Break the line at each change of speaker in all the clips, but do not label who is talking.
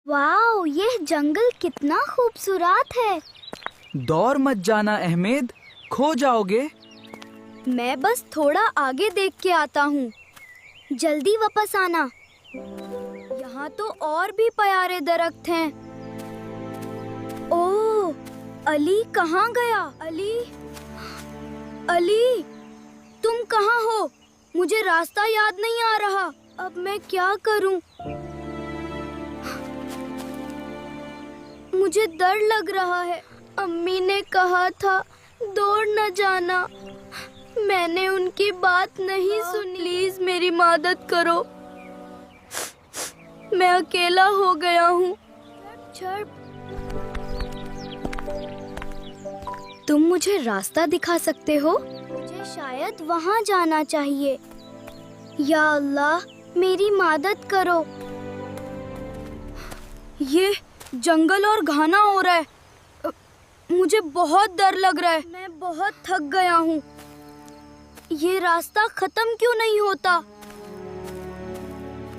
Wow, ये जंगल कितना खूबसूरत है।
दौड़ मत जाना अहमद, खो जाओगे।
मैं बस थोड़ा आगे देख के आता हूँ, जल्दी वापस आना। यहाँ तो और भी प्यारे दरख्त हैं। ओह, अली कहाँ गया? अली, अली, तुम कहाँ हो? मुझे रास्ता याद नहीं आ रहा। अब मैं क्या करूँ? मुझे डर लग रहा है। अम्मी ने कहा था दौड़ न जाना। मैंने उनकी बात नहीं सुनी। प्लीज मेरी मदद करो, मैं अकेला हो गया हूँ। तुम मुझे रास्ता दिखा सकते हो? मुझे शायद वहाँ जाना चाहिए। या अल्लाह, मेरी मदद करो। ये जंगल और घना हो रहा है। मुझे बहुत डर लग रहा है। मैं बहुत थक गया हूँ। ये रास्ता खत्म क्यों नहीं होता?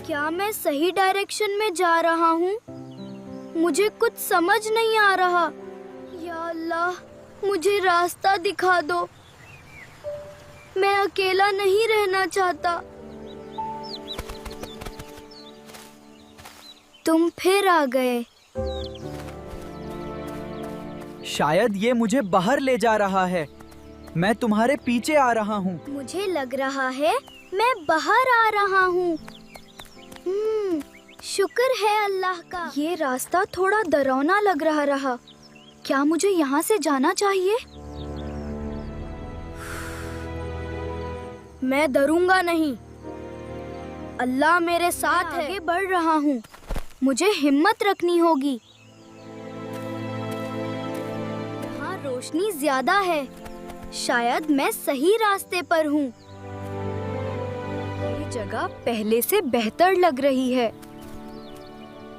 क्या मैं सही डायरेक्शन में जा रहा हूँ? मुझे कुछ समझ नहीं आ रहा। या अल्लाह, मुझे रास्ता दिखा दो। मैं अकेला नहीं रहना चाहता। तुम फिर आ गए।
शायद ये मुझे बाहर ले जा रहा है। मैं तुम्हारे पीछे आ रहा हूँ।
मुझे लग रहा है मैं बाहर आ रहा हूँ। शुक्र है अल्लाह का। ये रास्ता थोड़ा डरावना लग रहा। क्या मुझे यहाँ से जाना चाहिए? मैं डरूंगा नहीं। अल्लाह मेरे साथ है। आगे बढ़ रहा हूँ। मुझे हिम्मत रखनी होगी। यहाँ रोशनी ज्यादा है। शायद मैं सही रास्ते पर हूँ। ये जगह पहले से बेहतर लग रही है,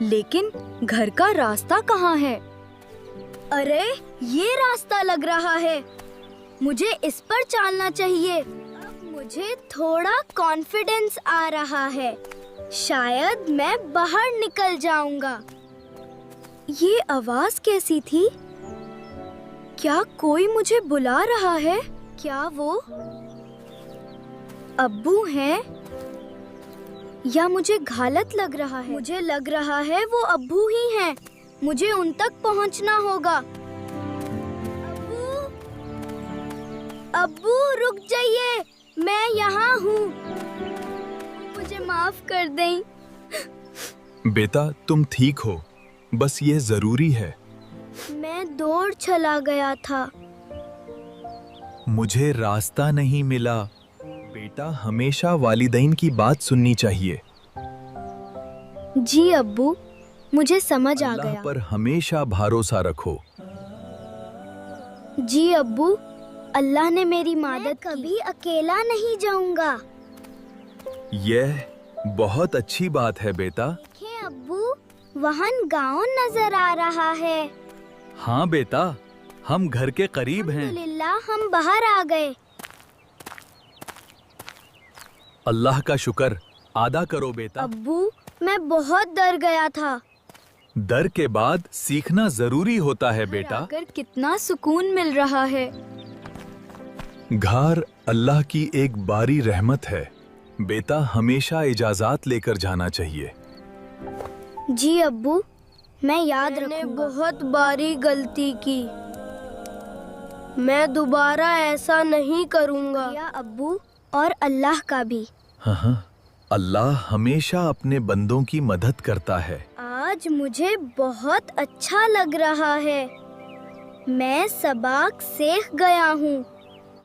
लेकिन घर का रास्ता कहाँ है? अरे, ये रास्ता लग रहा है। मुझे इस पर चलना चाहिए। अब मुझे थोड़ा कॉन्फिडेंस आ रहा है। शायद मैं बाहर निकल जाऊंगा। ये आवाज कैसी थी? क्या कोई मुझे बुला रहा है? क्या वो अब्बू हैं? या मुझे गलत लग रहा है? मुझे लग रहा है वो अब्बू ही हैं। मुझे उन तक पहुंचना होगा। अब्बू, अब्बू रुक जाइए, मैं यहाँ हूँ। मुझे माफ कर दें।
बेटा, तुम ठीक हो। बस ये जरूरी है।
मैं दौड़ चला गया था।
मुझे रास्ता नहीं मिला। बेटा, हमेशा वालिदैन की बात सुननी चाहिए।
जी अब्बू, मुझे समझ आ
अल्लाह
गया।
पर हमेशा भरोसा रखो।
जी अब्बू, अल्लाह ने मेरी मदद की। कभी अकेला नहीं जाऊंगा।
यह बहुत अच्छी बात है बेटा।
देखें अब्बू, वहाँ गांव नजर आ रहा है।
हाँ बेटा, हम घर के करीब हैं।
अल्हम्दुलिल्लाह, हम बाहर आ गए।
अल्लाह का शुक्र अदा करो बेटा।
अब्बू, मैं बहुत डर गया था।
डर के बाद सीखना जरूरी होता है बेटा।
आकर कितना सुकून मिल रहा है।
घर अल्लाह की एक बारी रहमत है। बेटा, हमेशा इजाजत लेकर जाना चाहिए।
जी अब्बू, मैं याद रखूंगा। मैंने बहुत बारी गलती की। मैं दोबारा ऐसा नहीं करूंगा। या अब्बू, और अल्लाह का भी।
हाँ, अल्लाह हमेशा अपने बंदों की मदद करता है।
आज मुझे बहुत अच्छा लग रहा है। मैं सबक सीख गया हूँ।